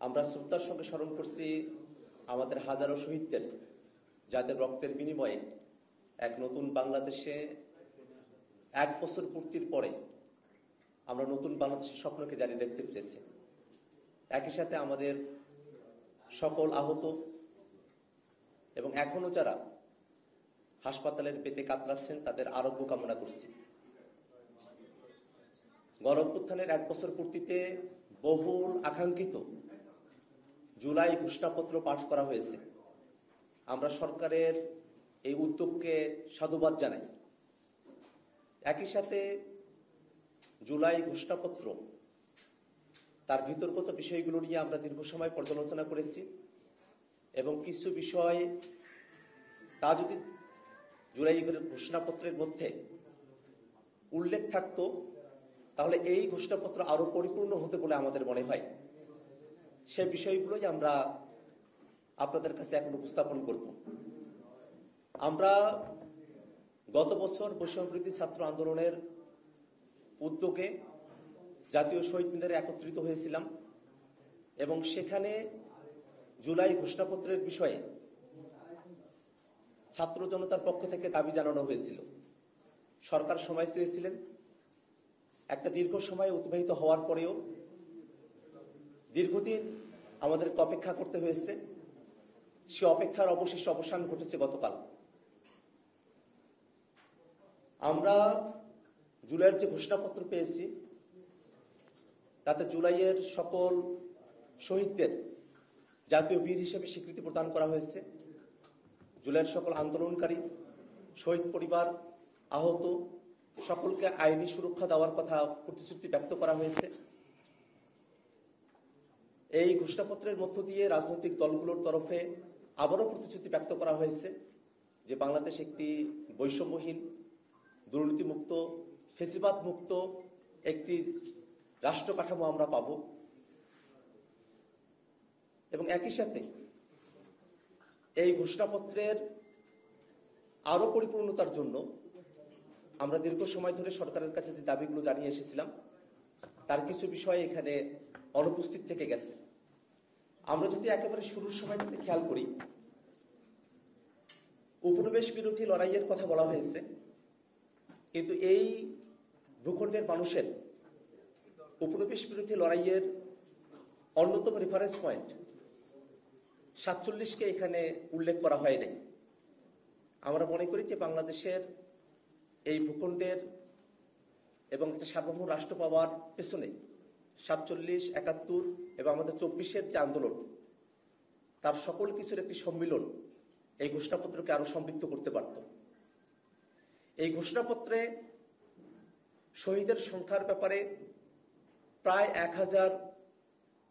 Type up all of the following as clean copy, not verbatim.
আমরা শ্রদ্ধার সঙ্গে স্মরণ করছি আমাদের হাজারো শহীদদের, যাদের রক্তের বিনিময়ে এক নতুন বাংলাদেশে 1 বছর পূর্তির পরে আমরা নতুন বাংলাদেশের স্বপ্নকে জারি রাখতে পেরেছি। একই সাথে আমাদের সকল আহত এবং এখনো যারা হাসপাতালের পেটে কাতরাচ্ছেন তাদের আরোগ্য কামনা করছি। গণঅভ্যুত্থানের 1 বছর পূর্তিতে বহুল আকাঙ্ক্ষিত জুলাই ঘোষণাপত্র পাঠ করা হয়েছে। আমরা সরকারের এই উদ্যোগকে সাধুবাদ জানাই। একই সাথে জুলাই ঘোষণাপত্র তার বিতর্কিত বিষয়গুলো নিয়ে আমরা দীর্ঘ সময় পর্যালোচনা করেছি এবং কিছু বিষয় তা যদি জুলাই ঘোষণাপত্রের মধ্যে উল্লেখ থাকতো তাহলে এই ঘোষণাপত্র আরো পরিপূর্ণ হতে বলে আমাদের মনে হয়। সে বিষয়গুলোই আমরা আপনাদের কাছে এখন উপস্থাপন করব। আমরা গত বছর বৈষম্যবিরোধী ছাত্র আন্দোলনের উদ্যোগে জাতীয় শহীদ মিনারে একত্রিত হয়েছিলাম এবং সেখানে জুলাই ঘোষণাপত্রের বিষয়ে ছাত্র জনতার পক্ষ থেকে দাবি জানানো হয়েছিল। সরকার সময় চেয়েছিলেন, একটা দীর্ঘ সময় অতিবাহিত হওয়ার পরেও দীর্ঘদিন আমাদেরকে অপেক্ষা করতে হয়েছে। সে অপেক্ষার অবশেষে অবসান ঘটেছে গতকাল। আমরা জুলাইয়ের যে ঘোষণাপত্র পেয়েছি তাতে জুলাইয়ের সকল শহীদদের জাতীয় বীর হিসেবে স্বীকৃতি প্রদান করা হয়েছে। জুলাইয়ের সকল আন্দোলনকারী, শহীদ পরিবার, আহত সকলকে আইনি সুরক্ষা দেওয়ার কথা প্রতিশ্রুতি ব্যক্ত করা হয়েছে। এই ঘোষণাপত্রের মধ্য দিয়ে রাজনৈতিক দলগুলোর তরফে আবারও প্রতিশ্রুতি ব্যক্ত করা হয়েছে যে বাংলাদেশ একটি বৈষম্যহীন, দুর্নীতিমুক্ত, ফেসিবাদ মুক্ত একটি রাষ্ট্র কাঠামো আমরা পাব। এবং একই সাথে এই ঘোষণাপত্রের আরো পরিপূর্ণতার জন্য আমরা দীর্ঘ সময় ধরে সরকারের কাছে যে দাবিগুলো জানিয়ে এসেছিলাম তার কিছু বিষয় এখানে অনুপস্থিত থেকে গেছে। আমরা যদি একেবারে শুরুর সময় থেকে খেয়াল করি, উপনিবেশ বিরোধী লড়াইয়ের কথা বলা হয়েছে, কিন্তু এই ভূখণ্ডের মানুষের উপনিবেশ বিরোধী লড়াইয়ের অন্যতম রেফারেন্স পয়েন্ট 47কে এখানে উল্লেখ করা হয় নাই। আমরা মনে করি যে বাংলাদেশের এই ভূখণ্ডের এবং একটা সার্বভৌম রাষ্ট্র পাওয়ার পেছনে 47, 71 এবং আমাদের 24-এর যে আন্দোলন তার সকল কিছুর একটি সম্মিলন এই ঘোষণাপত্রকে আরো সমৃদ্ধ করতে পারত। এই ঘোষণাপত্রে শহীদের সংখ্যার ব্যাপারে প্রায় 1000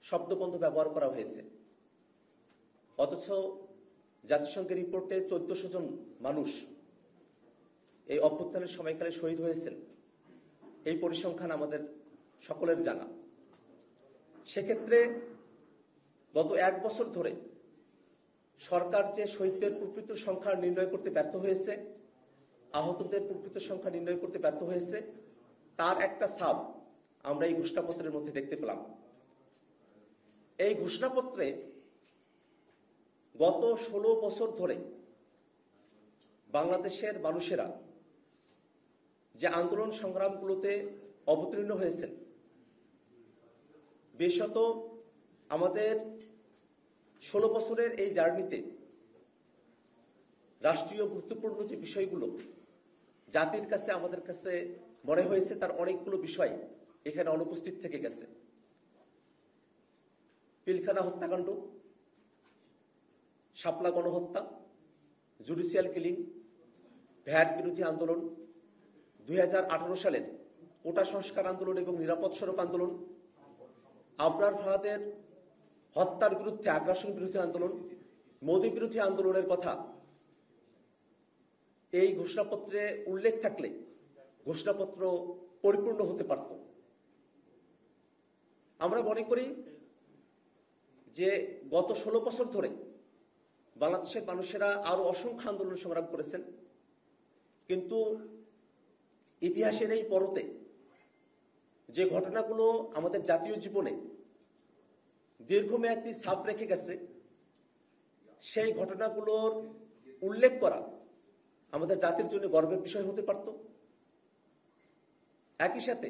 শব্দবন্ধ ব্যবহার করা হয়েছে, অথচ জাতিসংঘের রিপোর্টে 1400 জন মানুষ এই অভ্যুত্থানের সময়কালে শহীদ হয়েছেন। এই পরিসংখ্যান আমাদের সকলের জানা। সেক্ষেত্রে গত 1 বছর ধরে সরকার যে শহীদদের প্রকৃত সংখ্যা নির্ণয় করতে ব্যর্থ হয়েছে, আহতদের প্রকৃত সংখ্যা নির্ণয় করতে ব্যর্থ হয়েছে, তার একটা ছাপ আমরা এই ঘোষণাপত্রের মধ্যে দেখতে পেলাম। এই ঘোষণাপত্রে গত 16 বছর ধরে বাংলাদেশের মানুষেরা যে আন্দোলন সংগ্রামগুলোতে অবতীর্ণ হয়েছেন, বিশেষত আমাদের 16 বছরের এই জার্নিতে রাষ্ট্রীয় গুরুত্বপূর্ণ যে বিষয়গুলো জাতির কাছে আমাদের কাছে মনে হয়েছে তার অনেকগুলো বিষয় এখানে অনুপস্থিত থেকে গেছে। পিলখানা হত্যাকাণ্ড, শাপলা গণহত্যা, জুডিশিয়াল কিলিং, ভ্যাট বিরোধী আন্দোলন, 2018 সালের কোটা সংস্কার আন্দোলন এবং নিরাপদ সড়ক আন্দোলন, আবরার ফাহাদের হত্যার বিরুদ্ধে আগ্রাসন বিরোধী আন্দোলন, মোদী বিরোধী আন্দোলনের কথা এই ঘোষণাপত্রে উল্লেখ থাকলে ঘোষণাপত্র পরিপূর্ণ হতে পারত। আমরা মনে করি যে গত 16 বছর ধরে বাংলাদেশের মানুষেরা আরো অসংখ্য আন্দোলন সংগ্রাম করেছেন, কিন্তু ইতিহাসের এই পরতে যে ঘটনাগুলো আমাদের জাতীয় জীবনে দীর্ঘমেয়াদী ছাপ রেখে গেছে, সেই ঘটনাগুলোর উল্লেখ করা আমাদের জাতির জন্য গর্বের বিষয় হতে পারত। একই সাথে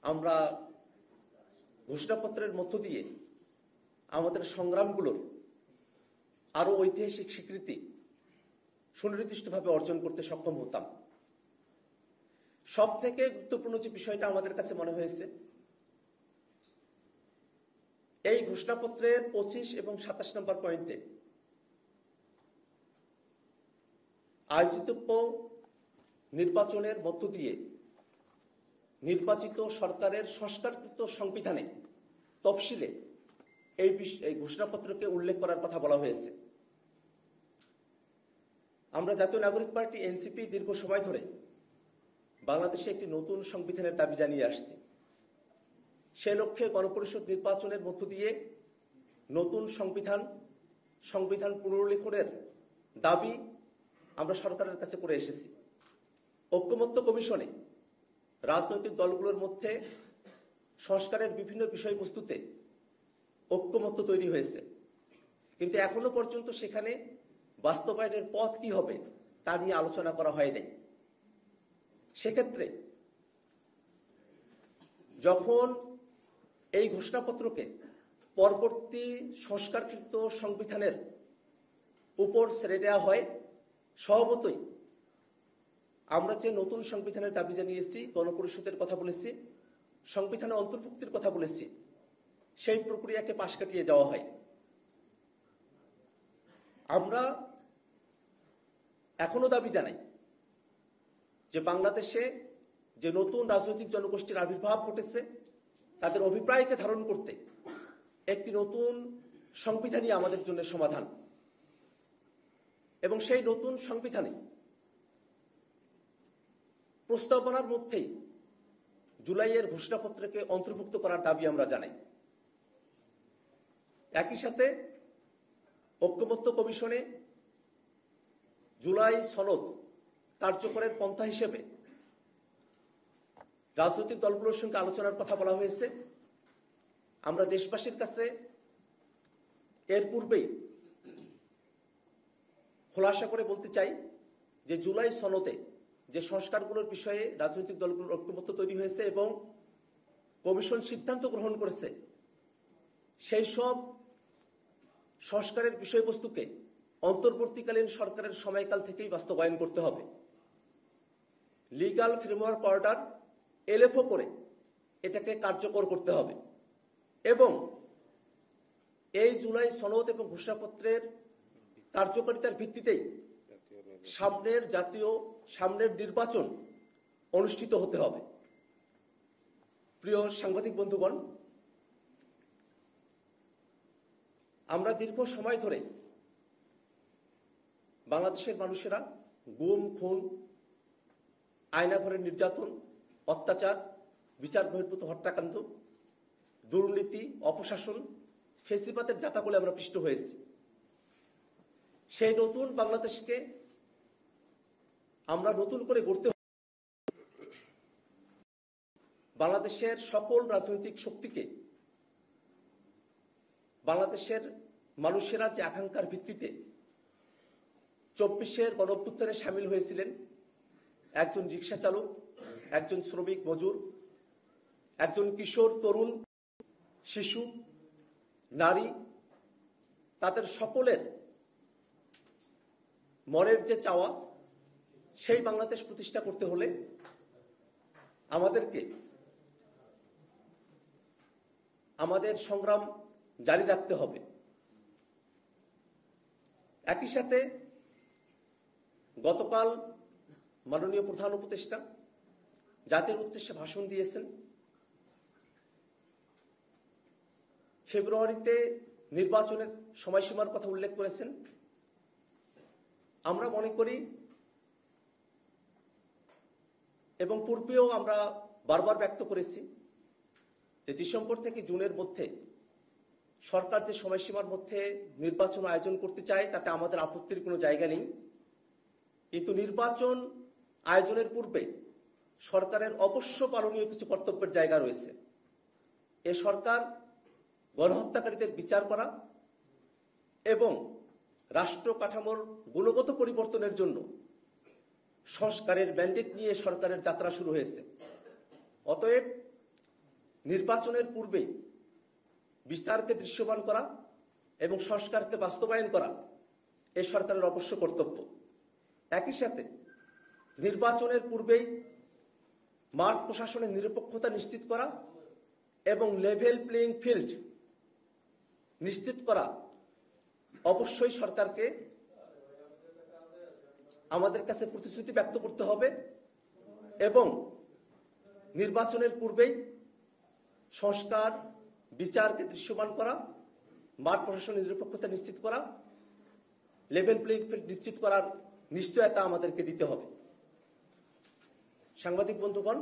আমরা ঘোষণাপত্রের মধ্য দিয়ে আমাদের সংগ্রামগুলোর আরো ঐতিহাসিক স্বীকৃতি সুনির্দিষ্টভাবে অর্জন করতে সক্ষম হতাম। সব থেকে গুরুত্বপূর্ণ যে বিষয়টা আমাদের কাছে মনে হয়েছে, এই ঘোষণাপত্রের 25 এবং 27 নম্বর পয়েন্টে আয়োজিতব্য নির্বাচনের মধ্য দিয়ে নির্বাচিত সরকারের সংস্কারকৃত সংবিধানে তফসিলে এই ঘোষণাপত্রকে উল্লেখ করার কথা বলা হয়েছে। আমরা জাতীয় নাগরিক পার্টি এনসিপি দীর্ঘ সময় ধরে বাংলাদেশে একটি নতুন সংবিধানের দাবি জানিয়ে আসছি। সে লক্ষ্যে গণপরিষদ নির্বাচনের মধ্য দিয়ে নতুন সংবিধান পুনর্লিখনের দাবি আমরা সরকারের কাছে করে এসেছি। ঐক্যমত্য কমিশনে রাজনৈতিক দলগুলোর মধ্যে সংস্কারের বিভিন্ন বিষয়বস্তুতে ঐক্যমত্য তৈরি হয়েছে, কিন্তু এখনো পর্যন্ত সেখানে বাস্তবায়নের পথ কি হবে তা নিয়ে আলোচনা করা হয়নি। সেক্ষেত্রে যখন এই ঘোষণাপত্রকে পরবর্তী সংস্কারকৃত সংবিধানের উপর ছেড়ে দেওয়া হয়, স্বভাবতই আমরা যে নতুন সংবিধানের দাবি জানিয়েছি, গণপরিষদের কথা বলেছি, সংবিধানে অন্তর্ভুক্তির কথা বলেছি, সেই প্রক্রিয়াকে পাশ কাটিয়ে যাওয়া হয়। আমরা এখনো দাবি জানাই যে বাংলাদেশে যে নতুন রাজনৈতিক জনগোষ্ঠীর আবির্ভাব ঘটেছে, তাদের অভিপ্রায়কে ধারণ করতে একটি নতুন সংবিধানই আমাদের জন্য সমাধান, এবং সেই নতুন সংবিধানে প্রস্তাবনার মধ্যেই জুলাইয়ের ঘোষণাপত্রকে অন্তর্ভুক্ত করার দাবি আমরা জানাই। একই সাথে ঐক্যমত্য কমিশনে জুলাই সনদ কার্যকরের পন্থা হিসেবে রাজনৈতিক দলগুলোর সঙ্গে আলোচনার কথা বলা হয়েছে। আমরা দেশবাসীর কাছে এর পূর্বেই খোলাসা করে বলতে চাই যে জুলাই সনদে যে সংস্কারগুলোর বিষয়ে রাজনৈতিক দলগুলোর ঐক্যমত্য তৈরি হয়েছে এবং কমিশন সিদ্ধান্ত গ্রহণ করেছে, সেই সব সংস্কারের বিষয়বস্তুকে অন্তর্বর্তীকালীন সরকারের সময়কাল থেকেই বাস্তবায়ন করতে হবে। লিগ্যাল ফ্রেমওয়ার্ক অর্ডার এলএফও করে এটাকে কার্যকর করতে হবে এবং এই জুলাই সনদ এবং ঘোষণাপত্রের কার্যকারিতার ভিত্তিতেই সামনের নির্বাচন অনুষ্ঠিত হতে হবে। প্রিয় সাংবাদিক বন্ধুগণ, আমরা দীর্ঘ সময় ধরে বাংলাদেশের মানুষেরা গুম, খুন, আয়নাঘরের নির্যাতন, অত্যাচার, বিচার বহির্ভূত হত্যাকাণ্ড, দুর্নীতি, অপশাসন, ফেসিবাদের যাতাকলে আমরা পিষ্ট হয়েছি। সেই নতুন বাংলাদেশকে আমরা নতুন করে গড়তে বাংলাদেশের সকল রাজনৈতিক শক্তিকে, বাংলাদেশের মানুষেরা যে আকাঙ্ক্ষার ভিত্তিতে 24-এর গণঅভ্যুত্থানে সামিল হয়েছিলেন, একজন রিক্সা চালক, একজন শ্রমিক মজুর, একজন কিশোর, তরুণ, শিশু, নারী, তাদের সকলের মনের যে চাওয়া, সেই বাংলাদেশ প্রতিষ্ঠা করতে হলে আমাদেরকে আমাদের সংগ্রাম জারি রাখতে হবে। একই সাথে গতকাল মাননীয় প্রধান উপদেষ্টা জাতির উদ্দেশ্যে ভাষণ দিয়েছেন। ফেব্রুয়ারিতে নির্বাচনের সময়সীমার কথা উল্লেখ করেছেন। আমরা মনে করি এবং পূর্বেও আমরা বারবার ব্যক্ত করেছি যে ডিসেম্বর থেকে জুনের মধ্যে সরকার যে সময়সীমার মধ্যে নির্বাচন আয়োজন করতে চায় তাতে আমাদের আপত্তির কোনো জায়গা নেই, কিন্তু নির্বাচন আয়োজনের পূর্বে সরকারের অবশ্য পালনীয় কিছু কর্তব্যের জায়গা রয়েছে। এ সরকার গণহত্যাকারীদের বিচার করা এবং রাষ্ট্র কাঠামোর গুণগত পরিবর্তনের জন্য সংস্কারের ম্যান্ডেট নিয়ে সরকারের যাত্রা শুরু হয়েছে। অতএব নির্বাচনের পূর্বে বিচারকে দৃশ্যমান করা এবং সংস্কারকে বাস্তবায়ন করা এই সরকারের অবশ্য কর্তব্য। একই সাথে নির্বাচনের পূর্বেই মাঠ প্রশাসনের নিরপেক্ষতা নিশ্চিত করা এবং লেভেল প্লেইং ফিল্ড নিশ্চিত করা অবশ্যই সরকারকে আমাদের কাছে প্রতিশ্রুতি ব্যক্ত করতে হবে এবং নির্বাচনের পূর্বেই সংস্কার বিচারকে দৃশ্যমান করা, মাঠ প্রশাসনের নিরপেক্ষতা নিশ্চিত করা, লেভেল প্লেইং ফিল্ড নিশ্চিত করার নিশ্চয়তা আমাদেরকে দিতে হবে। সাংবাদিক বন্ধুগণ,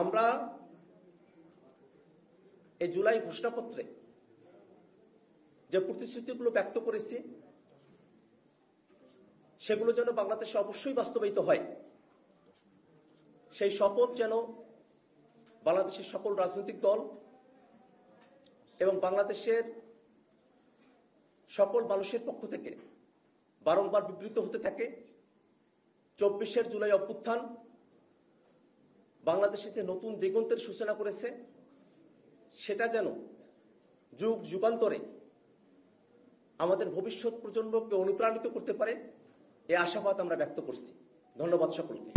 আমরা এই জুলাই ঘোষণাপত্রে যে প্রতিশ্রুতিগুলো ব্যক্ত করেছি সেগুলো যেন বাংলাদেশে অবশ্যই বাস্তবায়িত হয়, সেই শপথ যেন বাংলাদেশের সকল রাজনৈতিক দল এবং বাংলাদেশের সকল মানুষের পক্ষ থেকে বারংবার বিবৃত হতে থাকে। 24 জুলাই অভ্যুত্থান বাংলাদেশে যে নতুন দিগন্তের সূচনা করেছে সেটা যেন যুগ যুগান্তরে আমাদের ভবিষ্যৎ প্রজন্মকে অনুপ্রাণিত করতে পারে, এই আশাবাদ আমরা ব্যক্ত করছি। ধন্যবাদ সকলকে।